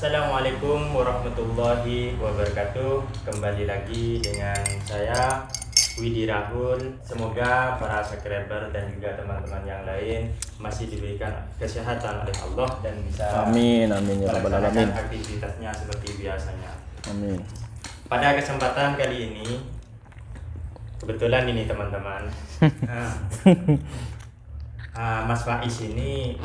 Assalamualaikum warahmatullahi wabarakatuh. Kembali lagi dengan saya Widi Rahul. Semoga para subscriber dan juga teman-teman yang lain masih diberikan kesehatan oleh Allah dan bisa Amin, amin ya rabbal alamin. Aktivitasnya seperti biasanya. Amin. Pada kesempatan kali ini, kebetulan ini teman-teman, Mas Faiz ini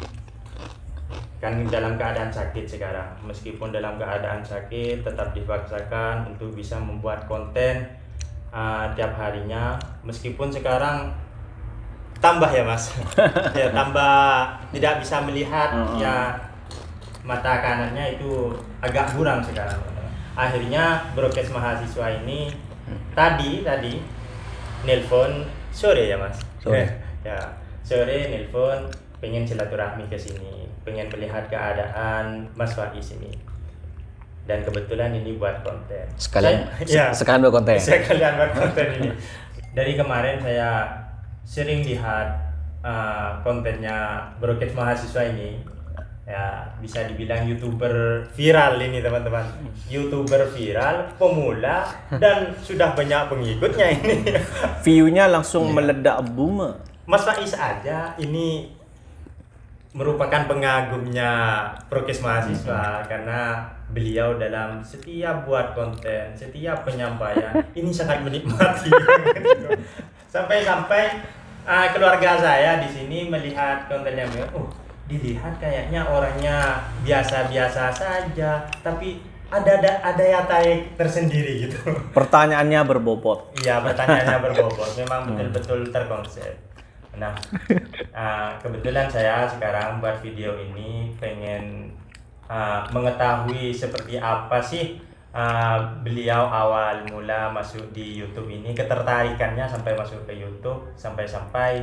kan dalam keadaan sakit sekarang. Meskipun dalam keadaan sakit, tetap dipaksakan untuk bisa membuat konten tiap harinya. Meskipun sekarang tambah ya Mas, ya tambah tidak bisa melihat, ya mata kanannya itu agak buram sekarang. Akhirnya Broadcast Mahasiswa ini tadi nelpon sore ya Mas. Sore. Ya sore nelpon, pengen silaturahmi ke sini, pengen melihat keadaan Mas Faiz ini. Dan kebetulan ini buat konten. Sekalian buat konten. Sekalian buat konten ini. Dari kemarin saya sering lihat kontennya Broadcast Mahasiswa ini. Ya, bisa dibilang YouTuber viral ini teman-teman. YouTuber viral, pemula, dan sudah banyak pengikutnya ini. View-nya langsung meledak boom. Mas Faiz aja ini merupakan pengagumnya Broadcast Mahasiswa karena beliau dalam setiap buat konten, setiap penyampaian ini sangat menikmati. Sampai-sampai keluarga saya di sini melihat kontennya beliau, dilihat kayaknya orangnya biasa-biasa saja, tapi ada ya tarik tersendiri gitu. Pertanyaannya berbobot. Iya, pertanyaannya berbobot. Memang betul-betul terkonsep. Nah, kebetulan saya sekarang buat video ini pengen mengetahui seperti apa sih beliau awal mula masuk di YouTube ini, ketertarikannya sampai masuk ke YouTube, sampai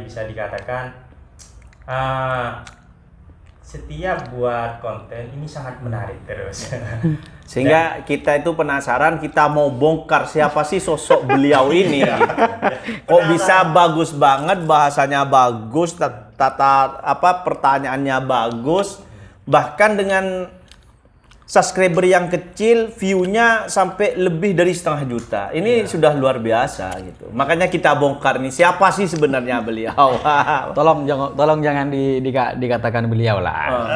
bisa dikatakan setiap buat konten ini sangat menarik terus. Sehingga kita itu penasaran, kita mau bongkar siapa sih sosok beliau ini. Kok bisa bagus banget, bahasanya bagus, pertanyaannya bagus, bahkan dengan subscriber yang kecil, view-nya sampai lebih dari 500 juta. Ini sudah luar biasa gitu. Makanya kita bongkar nih, siapa sih sebenarnya beliau? Tolong jangan dikatakan beliau lah.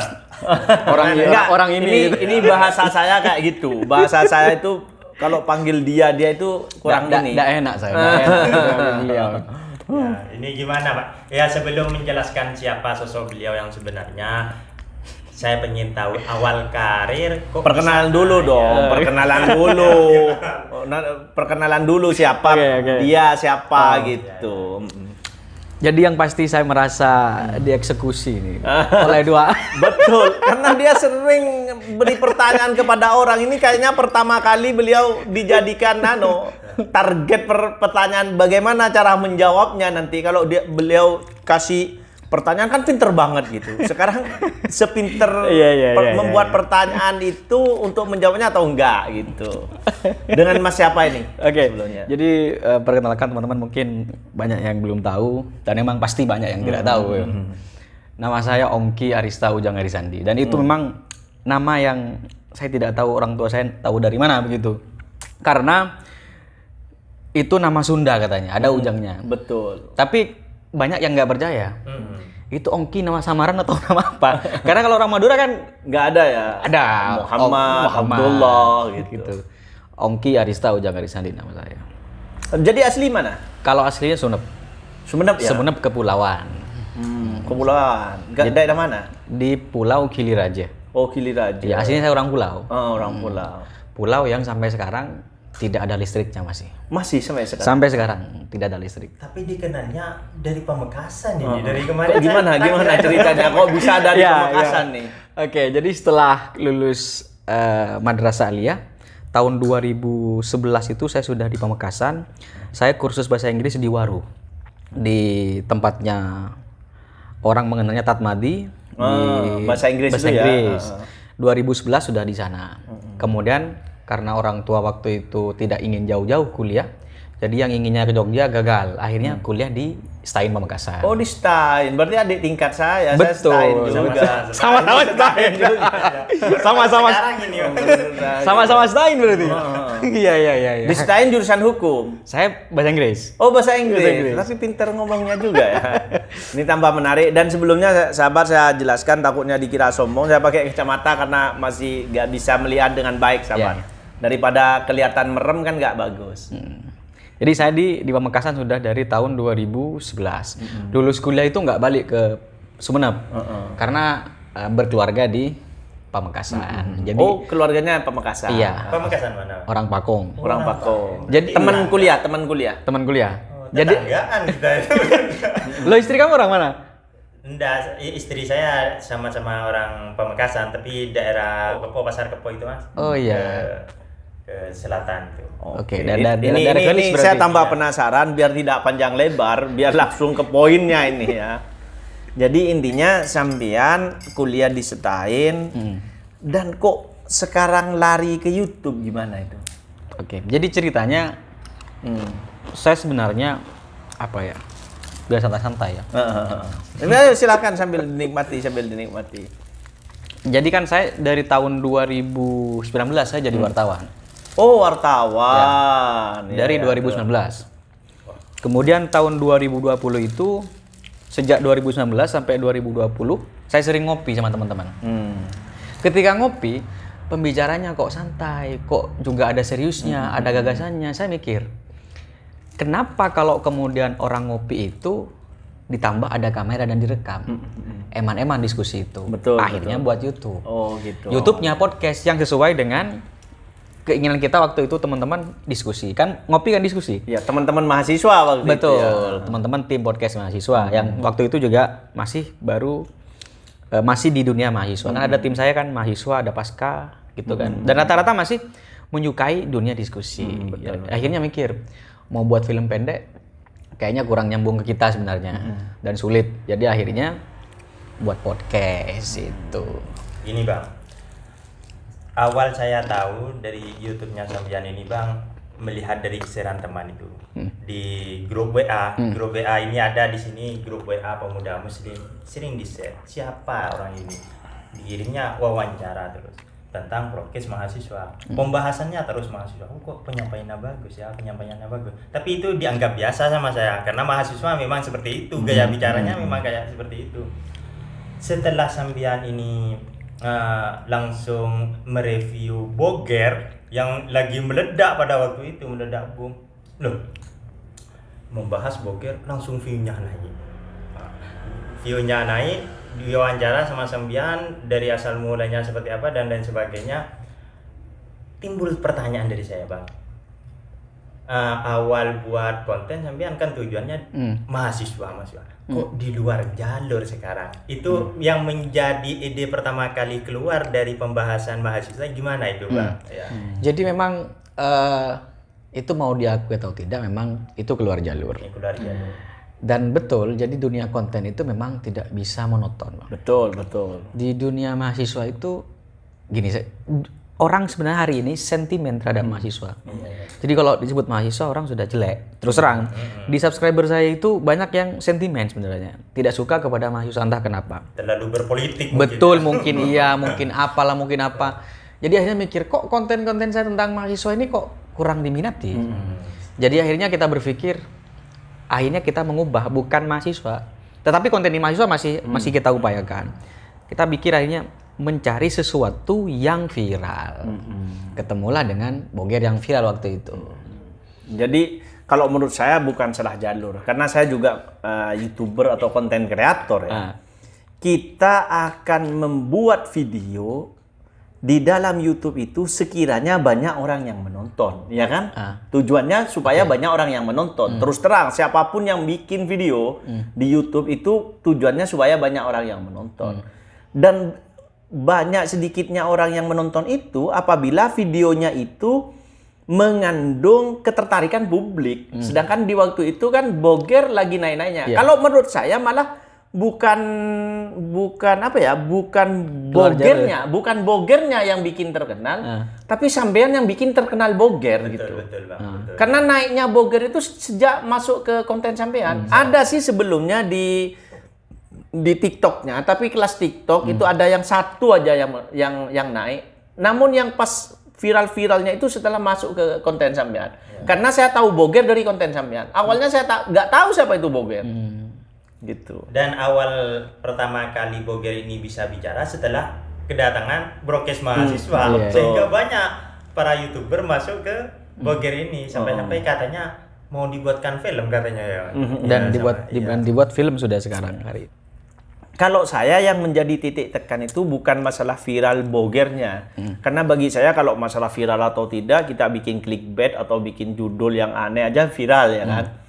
Orang ini gitu. Ini bahasa saya kayak gitu. Bahasa saya itu kalau panggil dia itu kurang ini. Nggak enak saya. Nggak enak beliau. Ya, ini gimana Pak? Ya, sebelum menjelaskan siapa sosok beliau yang sebenarnya, saya pengen tahu awal karir kok perkenalan dulu dong, perkenalan dulu siapa dia siapa gitu. Jadi yang pasti saya merasa dieksekusi nih oleh dua. Betul, karena dia sering beri pertanyaan kepada orang. Ini kayaknya pertama kali beliau dijadikan target pertanyaan, bagaimana cara menjawabnya nanti kalau beliau kasih pertanyaan kan pinter banget gitu. Sekarang sepinter membuat pertanyaan itu untuk menjawabnya atau enggak gitu. Dengan Mas siapa ini? Sebelumnya. Jadi perkenalkan teman-teman, mungkin banyak yang belum tahu dan memang pasti banyak yang tidak tahu. Nama saya Ongki Arista Ujang Arisandi, dan itu memang nama yang saya tidak tahu orang tua saya tahu dari mana begitu. Karena itu nama Sunda katanya, ada ujangnya. Betul. Tapi banyak yang nggak percaya. Itu Ongki nama samaran atau nama apa? Karena kalau orang Madura kan nggak ada ya. Ada Muhammad, Abdullah gitu. Ongki Arista Ujang Arisandi nama saya. Jadi asli mana? Kalau aslinya Sumenep. Sumenep ya? Sumenep Kepulauan. Kepulauan. Daerah mana? Di Pulau Kiliraja. Oh, Kiliraja. Ya, aslinya saya orang pulau. Oh, orang pulau. Pulau yang sampai sekarang tidak ada listriknya masih. Masih sampai sekarang? Sampai sekarang tidak ada listrik. Tapi dikenalnya dari Pamekasan ini, dari kemarin. Gimana ceritanya? Kok bisa dari Pamekasan nih? Oke, jadi setelah lulus Madrasah Aliyah tahun 2011 itu saya sudah di Pamekasan. Saya kursus bahasa Inggris di Waru. Di tempatnya orang mengenalnya Tatmadi di bahasa Inggris. 2011 sudah di sana. Kemudian karena orang tua waktu itu tidak ingin jauh-jauh kuliah, jadi yang inginnya ke Jogja gagal. Akhirnya kuliah di Stein Pamekasan. Oh, di Stein. Berarti adik tingkat saya. Betul. Saya Stein juga. Sama-sama Stein juga. Sama-sama Sekarang ini. sama-sama Stein berarti. Iya. Di Stein jurusan hukum. Saya bahasa Inggris. Oh, bahasa Inggris. Bahasa Inggris. Tapi pintar ngomongnya juga ya. Ini tambah menarik. Dan sebelumnya sahabat saya jelaskan, takutnya dikira sombong. Saya pakai kacamata karena masih nggak bisa melihat dengan baik, sahabat. Daripada kelihatan merem kan nggak bagus. Jadi saya di Pamekasan sudah dari tahun 2011. Lulus kuliah itu nggak balik ke Sumeneb. Karena berkeluarga di Pamekasan. Jadi keluarganya Pamekasan. Iya. Pamekasan mana? Orang Pakong. Orang Pakong. Jadi teman kuliah. Teman kuliah. Jadi kita itu. Lo istri kamu orang mana? Enggak, istri saya sama-sama orang Pamekasan, tapi daerah Kepo, Pasar Kepo itu Mas. Oh iya. Ke selatan itu. Oke, ini saya tambah penasaran biar tidak panjang lebar, biar langsung ke poinnya ini ya. Jadi intinya sampean kuliah di Stein dan kok sekarang lari ke YouTube, gimana itu? Oke, jadi ceritanya saya sebenarnya apa ya? Biar santai-santai ya. Ayo silakan sambil dinikmati. Jadi kan saya dari tahun 2019 saya jadi wartawan. Oh, wartawan. Dari 2019. Kemudian tahun 2020 itu sejak 2019 sampai 2020 saya sering ngopi sama teman-teman. Ketika ngopi, pembicaranya kok santai, kok juga ada seriusnya, ada gagasannya. Saya mikir, kenapa kalau kemudian orang ngopi itu ditambah ada kamera dan direkam? Eman-eman diskusi itu. Betul. Akhirnya buat YouTube. Oh, gitu. YouTube-nya podcast yang sesuai dengan keinginan kita waktu itu, teman-teman diskusi. Kan ngopi kan diskusi. Ya, teman-teman mahasiswa waktu itu. Betul. Teman-teman tim podcast mahasiswa yang waktu itu juga masih baru masih di dunia mahasiswa. Kan ada tim saya kan mahasiswa, ada pasca gitu kan. Dan rata-rata masih menyukai dunia diskusi. Akhirnya mikir, mau buat film pendek kayaknya kurang nyambung ke kita sebenarnya dan sulit. Jadi akhirnya buat podcast itu. Ini Bang, awal saya tahu dari YouTube-nya sampean ini Bang, melihat dari keseran teman itu di grup WA. Grup WA ini ada di sini, grup WA pemuda muslim, sering di-share siapa orang ini, dikirimnya wawancara terus tentang prokes mahasiswa. Pembahasannya terus mahasiswa. Oh, kok penyampaiannya bagus ya, penyampaiannya bagus. Tapi itu dianggap biasa sama saya karena mahasiswa memang seperti itu, gaya bicaranya memang kayak seperti itu. Setelah sampean ini langsung mereview Boger yang lagi meledak pada waktu itu, meledak boom. Loh, membahas Boger langsung view-nya naik. View-nya naik, diwawancara sama sampean dari asal mulanya seperti apa dan lain sebagainya. Timbul pertanyaan dari saya, Bang. Awal buat konten sampean kan tujuannya mahasiswa. Kok di luar jalur sekarang? Itu yang menjadi ide pertama kali keluar dari pembahasan mahasiswa gimana itu, Bang? Ya. Jadi memang itu mau diakui atau tidak, memang itu keluar jalur. Keluar jalur. Dan betul, jadi dunia konten itu memang tidak bisa monoton, Bang. Betul. Di dunia mahasiswa itu gini, orang sebenarnya hari ini sentimen terhadap mahasiswa. Jadi kalau disebut mahasiswa orang sudah jelek. Terus terang, di subscriber saya itu banyak yang sentimen sebenarnya. Tidak suka kepada mahasiswa, entah kenapa. Terlalu berpolitik. Betul, mungkin iya, mungkin apalah, mungkin apa. Jadi akhirnya mikir, kok konten-konten saya tentang mahasiswa ini kok kurang diminati. Jadi akhirnya kita berpikir, akhirnya kita mengubah, bukan mahasiswa. Tetapi konten di mahasiswa masih kita upayakan. Kita pikir akhirnya mencari sesuatu yang viral. Ketemulah dengan Boger yang viral waktu itu. Jadi kalau menurut saya bukan salah jalur, karena saya juga YouTuber atau konten kreator ya. Kita akan membuat video di dalam YouTube itu sekiranya banyak orang yang menonton, ya kan? Tujuannya supaya banyak orang yang menonton. Terus terang, siapapun yang bikin video di YouTube itu tujuannya supaya banyak orang yang menonton. Dan banyak sedikitnya orang yang menonton itu apabila videonya itu mengandung ketertarikan publik. Sedangkan di waktu itu kan Boger lagi naik-naiknya. Kalau menurut saya malah bukan apa ya, bukan Keluar bukan bogernya yang bikin terkenal, tapi sampean yang bikin terkenal boger gitu. Betul, Bang. Betul. Karena naiknya boger itu sejak masuk ke konten sampean. Ada sih sebelumnya di TikToknya, tapi kelas TikTok itu ada yang satu aja yang naik. Namun yang pas viral-viralnya itu setelah masuk ke konten sampean. Karena saya tahu boger dari konten sampean. Awalnya saya nggak tahu siapa itu boger. Gitu. Dan awal pertama kali boger ini bisa bicara setelah kedatangan Brokes mahasiswa. Sehingga banyak para YouTuber masuk ke boger ini sampai-sampai katanya mau dibuatkan film katanya ya. Dan dibuat film sudah sekarang hari. Kalau saya yang menjadi titik tekan itu bukan masalah viral bogernya. Karena bagi saya kalau masalah viral atau tidak, kita bikin clickbait atau bikin judul yang aneh aja viral ya kan.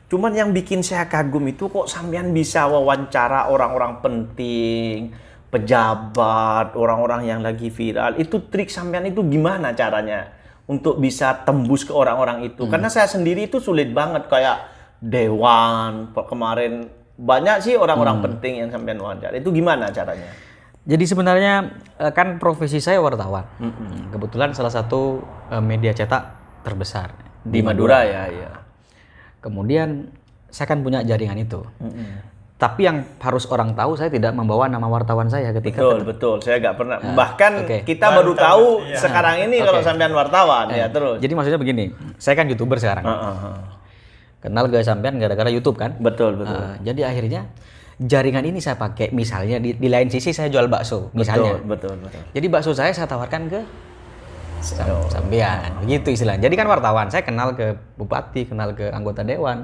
Cuman yang bikin saya kagum itu kok sampean bisa wawancara orang-orang penting, pejabat, orang-orang yang lagi viral. Itu trik sampean itu gimana caranya untuk bisa tembus ke orang-orang itu? Karena saya sendiri itu sulit banget kayak Dewan kemarin. Banyak sih orang-orang penting yang sampean wawancara. Itu gimana caranya? Jadi sebenarnya kan profesi saya wartawan. Kebetulan salah satu media cetak terbesar Di Madura ya. Kemudian saya kan punya jaringan itu. Tapi yang harus orang tahu, saya tidak membawa nama wartawan saya ketika Betul. Saya nggak pernah. Bahkan kita baru tahu sekarang ini kalau sampean wartawan ya terus. Jadi maksudnya begini, saya kan YouTuber sekarang. Kenal gak sampean gara-gara YouTube kan? Betul. Jadi akhirnya jaringan ini saya pakai, misalnya di lain sisi saya jual bakso, misalnya. Betul. Jadi bakso saya tawarkan ke sampean, begitu istilahnya. Jadi kan wartawan, saya kenal ke bupati, kenal ke anggota dewan.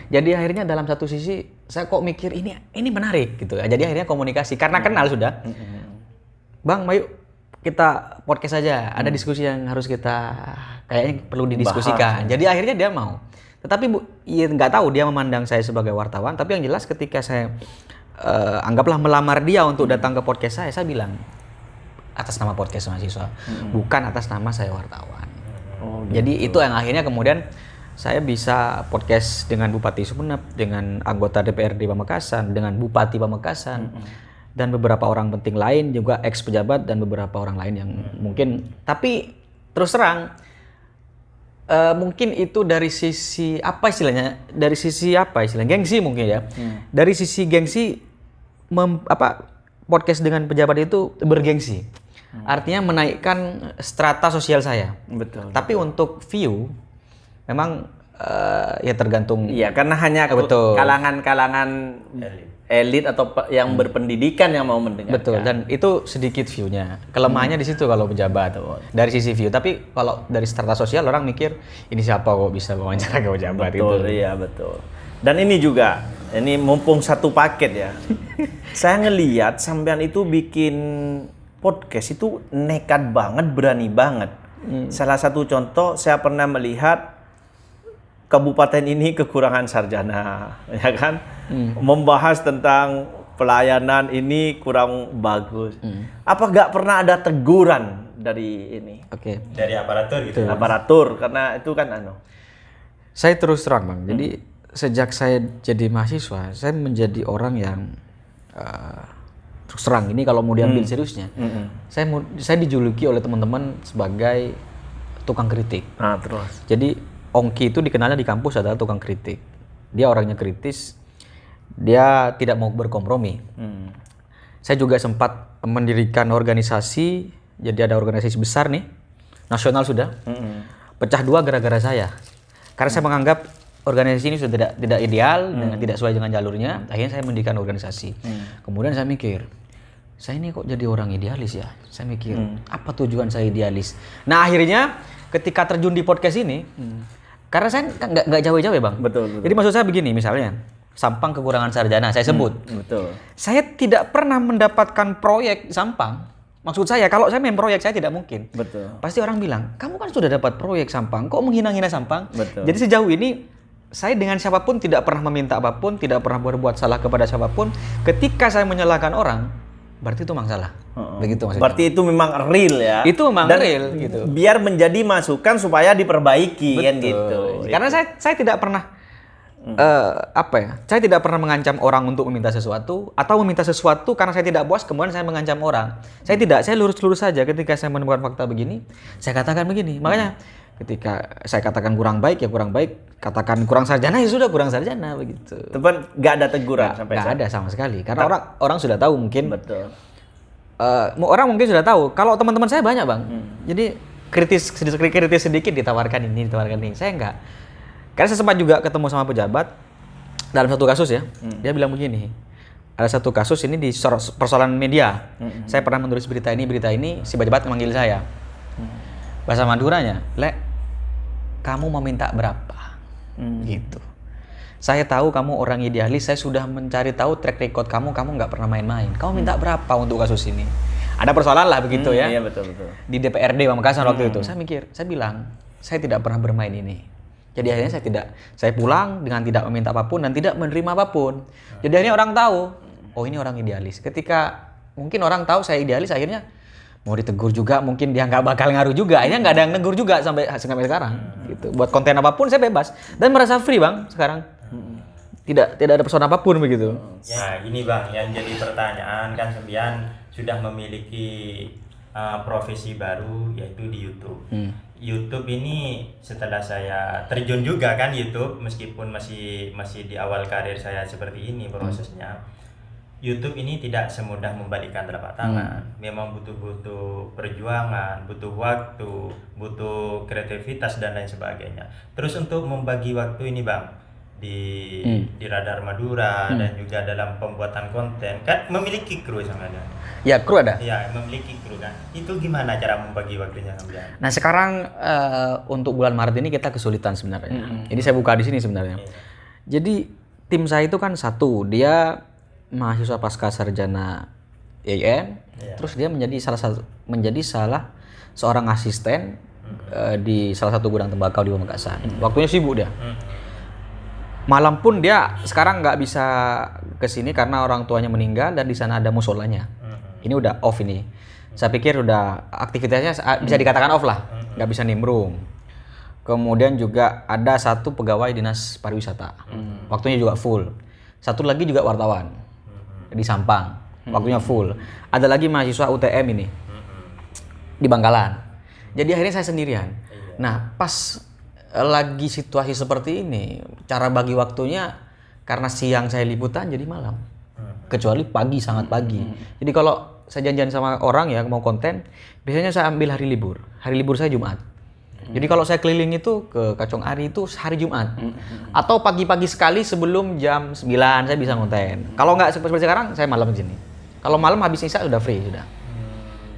Jadi akhirnya dalam satu sisi saya kok mikir ini menarik gitu. Jadi akhirnya komunikasi karena kenal sudah. Bang, ayo kita podcast saja. Ada diskusi yang harus kita kayaknya perlu didiskusikan. Jadi akhirnya dia mau. Tetapi ya nggak tahu dia memandang saya sebagai wartawan. Tapi yang jelas ketika saya anggaplah melamar dia untuk datang ke podcast saya bilang atas nama podcast mahasiswa, bukan atas nama saya wartawan. Jadi itu yang akhirnya kemudian saya bisa podcast dengan Bupati Sumeneb, dengan anggota DPRD Pamekasan, dengan Bupati Pamekasan, dan beberapa orang penting lain juga ex pejabat dan beberapa orang lain yang mungkin. Tapi terus terang mungkin itu dari sisi apa istilahnya? Gengsi mungkin ya. Dari sisi gengsi podcast dengan pejabat itu bergengsi. Artinya menaikkan strata sosial saya. Betul. Tapi untuk view memang ya tergantung. Iya, karena hanya kalangan elit atau yang berpendidikan yang mau mendengarkan. Betul, dan itu sedikit view-nya. Kelemahannya di situ kalau pejabat dari sisi view. Tapi kalau dari strata sosial orang mikir ini siapa kok bisa wawancara ke pejabat. Betul, iya betul. Dan ini juga, ini mumpung satu paket ya. Saya ngelihat sampean itu bikin podcast itu nekat banget, berani banget. Salah satu contoh saya pernah melihat kabupaten ini kekurangan sarjana, ya kan? Membahas tentang pelayanan ini kurang bagus. Apa nggak pernah ada teguran dari ini? Dari aparatur gitu. Aparatur, karena itu kan Saya terus terang Bang, jadi sejak saya jadi mahasiswa, saya menjadi orang yang terus terang ini kalau mau diambil seriusnya, saya dijuluki oleh teman-teman sebagai tukang kritik. Terus. Jadi Ongki itu dikenalnya di kampus adalah tukang kritik. Dia orangnya kritis, dia tidak mau berkompromi. Saya juga sempat mendirikan organisasi, jadi ada organisasi besar nih, nasional sudah, pecah dua gara-gara saya. Karena saya menganggap organisasi ini sudah tidak ideal, tidak sesuai dengan jalurnya, akhirnya saya mendirikan organisasi. Kemudian saya mikir, saya ini kok jadi orang idealis ya? Saya mikir, apa tujuan saya idealis? Nah akhirnya ketika terjun di podcast ini, karena saya nggak jauh-jauh ya Bang. Betul. Jadi maksud saya begini, misalnya, Sampang kekurangan sarjana, saya sebut. Betul. Saya tidak pernah mendapatkan proyek Sampang. Maksud saya, kalau saya main proyek, saya tidak mungkin. Betul. Pasti orang bilang, kamu kan sudah dapat proyek Sampang, kok menghina-hina Sampang? Betul. Jadi sejauh ini, saya dengan siapapun tidak pernah meminta apapun, tidak pernah berbuat salah kepada siapapun. Ketika saya menyalahkan orang, berarti itu memang salah. Begitu maksudnya. Berarti itu memang real ya. Itu memang dan real gitu. Biar menjadi masukan supaya diperbaiki kan gitu. Karena saya tidak pernah apa ya? Saya tidak pernah mengancam orang untuk meminta sesuatu atau meminta sesuatu karena saya tidak puas kemudian saya mengancam orang. Saya tidak, saya lurus-lurus saja ketika saya menemukan fakta begini, saya katakan begini. Makanya ketika saya katakan kurang baik ya kurang baik, katakan kurang sarjana ya sudah kurang sarjana begitu. Teman nggak ada teguran sampai Nggak ada sama sekali karena orang sudah tahu mungkin. Betul. Orang mungkin sudah tahu. Kalau teman-teman saya banyak bang, jadi kritis sedikit ditawarkan ini, ditawarkan ini. Saya enggak. Karena saya sempat juga ketemu sama pejabat dalam satu kasus ya. Dia bilang begini, ada satu kasus ini di persoalan media. Saya pernah menulis berita ini, si pejabat memanggil saya. Bahasa Maduranya, Lek, kamu mau minta berapa? Gitu. Saya tahu kamu orang idealis, saya sudah mencari tahu track record kamu nggak pernah main-main. Kamu minta berapa untuk kasus ini? Ada persoalan lah begitu ya. Iya betul. Di DPRD Pamekasan waktu itu, saya bilang, saya tidak pernah bermain ini. Jadi akhirnya saya pulang dengan tidak meminta apapun dan tidak menerima apapun. Jadi akhirnya orang tahu, oh ini orang idealis. Ketika mungkin orang tahu saya idealis, akhirnya mau ditegur juga, mungkin dia nggak bakal ngaruh juga. Akhirnya nggak ada yang negur juga sampai sekarang. Gitu. Buat konten apapun saya bebas dan merasa free bang sekarang. Tidak ada persoalan apapun begitu. Nah ini bang, yang jadi pertanyaan kan Sembian sudah memiliki profesi baru yaitu di YouTube. YouTube ini setelah saya terjun juga kan YouTube, meskipun masih di awal karir saya seperti ini prosesnya. YouTube ini tidak semudah membalikkan telapak tangan. Memang butuh perjuangan, butuh waktu, butuh kreativitas dan lain sebagainya. Terus untuk membagi waktu ini bang, di Radar Madura dan juga dalam pembuatan konten kan memiliki kru sama ada. Ya kru ada. Ya memiliki kru kan. Itu gimana cara membagi waktunya Sembian? Nah sekarang untuk bulan Maret ini kita kesulitan sebenarnya. Jadi saya buka di sini sebenarnya. Jadi tim saya itu kan satu, dia mahasiswa pasca sarjana IAIN, terus dia menjadi salah seorang asisten di salah satu gudang tembakau di Pamekasan. Waktunya sibuk dia. Malam pun dia sekarang nggak bisa ke sini karena orang tuanya meninggal dan di sana ada musolanya. Ini udah off ini. Saya pikir udah aktivitasnya bisa dikatakan off lah, nggak bisa nimbrung. Kemudian juga ada satu pegawai dinas pariwisata, waktunya juga full. Satu lagi juga wartawan di Sampang, waktunya full. Ada lagi mahasiswa UTM ini di Bangkalan. Jadi akhirnya saya sendirian. Nah pas lagi situasi seperti ini, cara bagi waktunya karena siang saya liputan jadi malam. Kecuali pagi, sangat pagi. Jadi kalau saya janjian sama orang ya mau konten, biasanya saya ambil hari libur. Hari libur saya Jumat. Jadi kalau saya keliling itu ke Kacong Ari itu hari Jumat. Atau pagi-pagi sekali sebelum jam 9 saya bisa konten. Kalau nggak seperti sekarang saya malam di sini. Kalau malam habis isya sudah free sudah.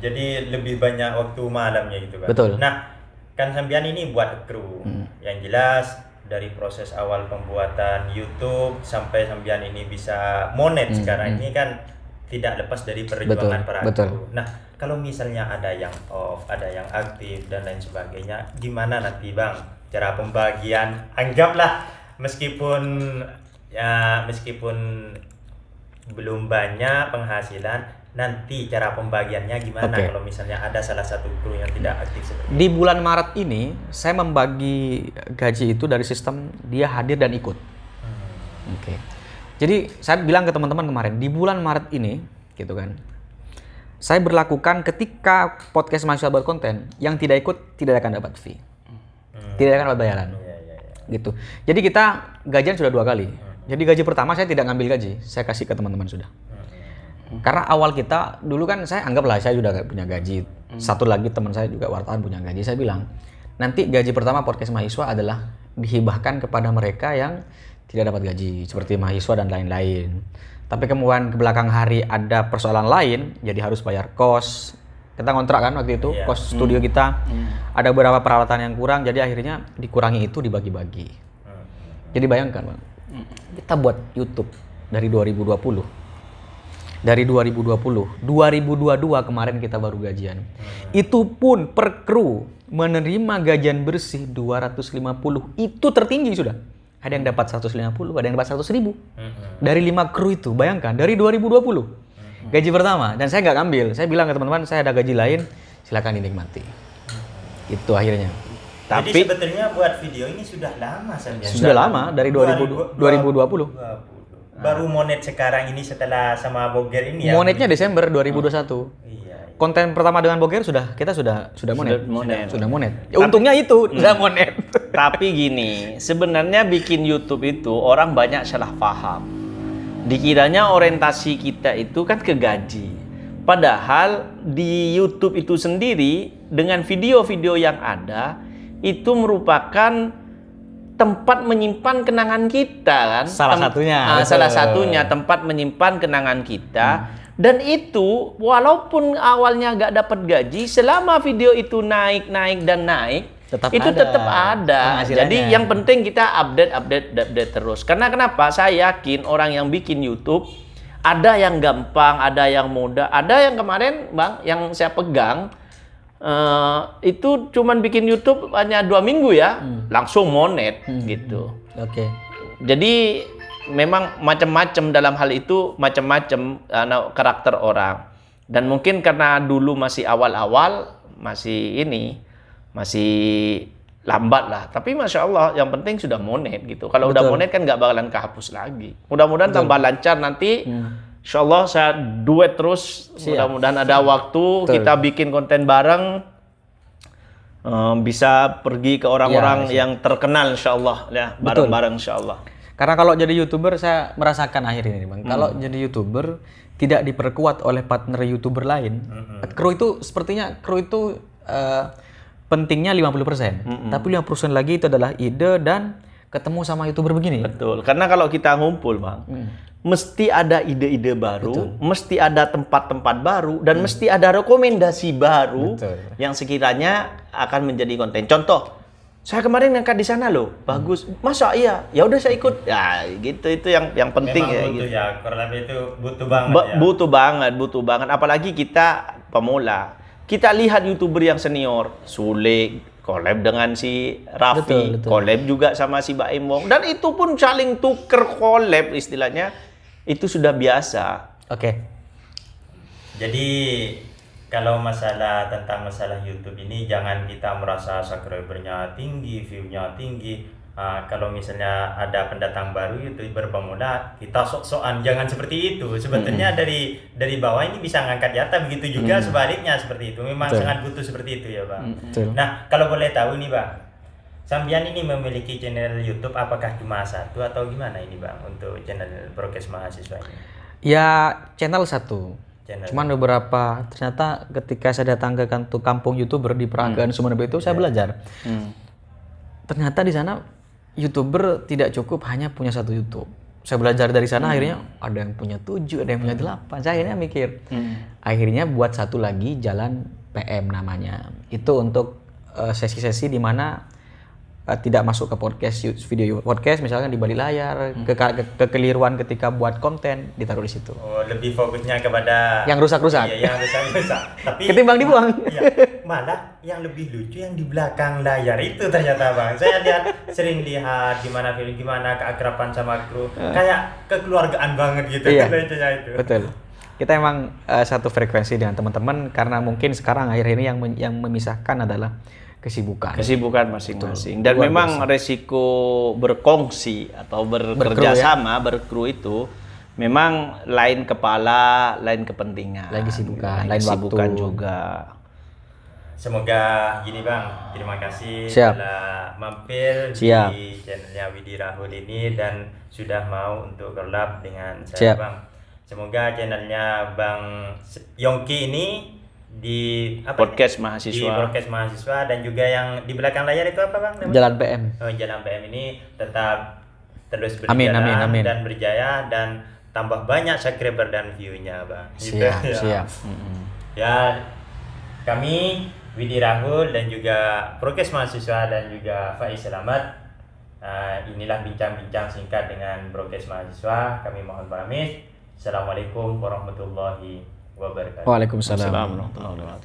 Jadi lebih banyak waktu malamnya gitu kan. Betul. Nah, kan Sembian ini buat kru. Yang jelas dari proses awal pembuatan YouTube sampai Sembian ini bisa monet sekarang ini kan tidak lepas dari perjuangan para kru. Nah, kalau misalnya ada yang off, ada yang aktif dan lain sebagainya, gimana nanti Bang cara pembagian? Anggaplah meskipun belum banyak penghasilan, nanti cara pembagiannya gimana kalau misalnya ada salah satu kru yang tidak aktif seperti di bulan Maret ini saya membagi gaji itu dari sistem dia hadir dan ikut. Jadi saya bilang ke teman-teman kemarin di bulan Maret ini gitu kan, saya berlakukan ketika podcast mahasiswa berkonten yang tidak ikut tidak akan dapat fee, tidak akan dapat bayaran gitu. Jadi kita gajian sudah 2 kali. Jadi gaji pertama saya tidak ngambil gaji, saya kasih ke teman-teman sudah. Karena awal kita dulu kan saya anggaplah saya sudah punya gaji. Satu lagi teman saya juga wartawan punya gaji. Saya bilang nanti gaji pertama podcast mahasiswa adalah dihibahkan kepada mereka yang tidak dapat gaji seperti mahasiswa dan lain-lain. Tapi kemudian ke belakang hari ada persoalan lain, jadi harus bayar kos. Kita kontrak kan waktu itu kos studio kita. Ada beberapa peralatan yang kurang, jadi akhirnya dikurangi itu dibagi-bagi. Jadi bayangkan Bang, kita buat YouTube dari 2020. Dari 2020, 2022 kemarin kita baru gajian. Itu pun per kru menerima gajian bersih 250. Itu tertinggi sudah. Ada yang dapat 150, ada yang dapat 100.000. Dari 5 kru itu, bayangkan dari 2020. Gaji pertama dan saya nggak ngambil. Saya bilang ke teman-teman, saya ada gaji lain, silakan dinikmati. Itu akhirnya. Jadi Tapi sebetulnya buat video ini sudah lama Sambian. Sudah lama, dari 2020. Baru monet sekarang ini setelah sama Boger ini ya. Monetnya Desember 2021. Iya. Konten pertama dengan Boger kita sudah monet. monet. Sudah monet. Ya, untungnya itu udah monet. Tapi gini, sebenarnya bikin YouTube itu orang banyak salah paham. Dikiranya orientasi kita itu kan ke gaji. Padahal di YouTube itu sendiri dengan video-video yang ada itu merupakan tempat menyimpan kenangan kita kan. Salah satunya. Salah satunya tempat menyimpan kenangan kita. Dan itu walaupun awalnya nggak dapat gaji, selama video itu naik itu tetap ada. penghasilannya. Jadi yang penting kita update terus. Karena kenapa? Saya yakin orang yang bikin YouTube ada yang gampang, ada yang mudah, ada yang kemarin Bang yang saya pegang itu cuman bikin YouTube hanya 2 minggu ya, langsung monet gitu. Oke. Jadi memang macam-macam dalam hal itu, macam-macam karakter orang. Dan mungkin karena dulu masih awal-awal, masih lambat lah. Tapi Masya Allah, yang penting sudah monet gitu. Kalau udah monet kan nggak bakalan kehapus lagi. Mudah-mudahan tambah lancar nanti. Insya Allah saya duet terus. Mudah-mudahan ada waktu kita bikin konten bareng. Bisa pergi ke orang-orang yang terkenal Insya Allah. Ya, bareng-bareng Insya Allah. Karena kalau jadi YouTuber saya merasakan akhirnya nih Bang. Kalau jadi YouTuber tidak diperkuat oleh partner YouTuber lain. Kru itu sepertinya pentingnya 50%. Tapi 50% lagi itu adalah ide dan ketemu sama YouTuber begini. Betul. Karena kalau kita ngumpul, Bang, mesti ada ide-ide baru, mesti ada tempat-tempat baru, dan mesti ada rekomendasi baru yang sekiranya akan menjadi konten. Contoh, saya kemarin ngangkat di sana loh, bagus. Masa iya? Ya udah saya ikut. Ya, gitu itu yang penting. Memang ya. butuh Gitu. ya, kurang lebih itu butuh banget ya. Butuh banget. Apalagi kita pemula. Kita lihat YouTuber yang senior, Sule, collab dengan si Raffi, collab juga sama si Baim Wong, dan itu pun saling tuker collab istilahnya, itu sudah biasa. Oke. Jadi kalau tentang masalah YouTube ini, jangan kita merasa subscribernya tinggi, view-nya tinggi. Kalau misalnya ada pendatang baru YouTuber pemula, kita sok-sokan, jangan seperti itu. Sebetulnya dari bawah ini bisa ngangkat di atas, begitu juga sebaliknya seperti itu. Memang sangat butuh seperti itu ya Bang. Nah, kalau boleh tahu nih Bang, Sambian ini memiliki channel YouTube, apakah cuma satu atau gimana ini Bang untuk channel Prokes Mahasiswa ini? Ya channel satu. Cuman beberapa, ternyata ketika saya datang ke kampung YouTuber di Peragaan Sumeneb itu, saya belajar. Ternyata di sana YouTuber tidak cukup hanya punya satu YouTube. Saya belajar dari sana, akhirnya ada yang punya 7, ada yang punya 8. Saya akhirnya mikir, akhirnya buat satu lagi, Jalan PM namanya. Itu untuk sesi-sesi di mana tidak masuk ke video podcast, misalkan di balik layar, kekeliruan ketika buat konten ditaruh di situ. Oh, lebih fokusnya kepada yang rusak-rusak. Iya, yang rusak-rusak. Tapi ketimbang dibuang. Iya, malah yang lebih lucu yang di belakang layar itu ternyata Bang. Saya sering lihat gimana keakraban sama kru, kayak kekeluargaan banget gitu. Iya, itu. betul. Kita emang satu frekuensi dengan teman-teman, karena mungkin sekarang akhir ini yang memisahkan adalah kesibukan masing-masing. Dan memang resiko berkongsi atau bekerja sama, berkru itu memang lain kepala, lain kepentingan, lain kesibukan, lain kesibukan waktu juga. Semoga gini Bang, terima kasih telah mampir di channelnya Widi Rahul ini dan sudah mau untuk collab dengan saya Bang. Semoga channelnya Bang Yongki ini di podcast mahasiswa. Di podcast mahasiswa, dan juga yang di belakang layar itu apa Bang? Jalan PM. Oh, Jalan PM ini tetap terus berjalan amin. Dan berjaya dan tambah banyak subscriber dan view-nya Bang. Siap. Ya, kami Widi Rahul dan juga Prokes Mahasiswa dan juga Faiz Selamat, inilah bincang-bincang singkat dengan Prokes Mahasiswa. Kami mohon pamit. Assalamualaikum warahmatullahi wabarakatuh. Waalaikumsalam. Assalamualaikum warahmatullahi wabarakatuh.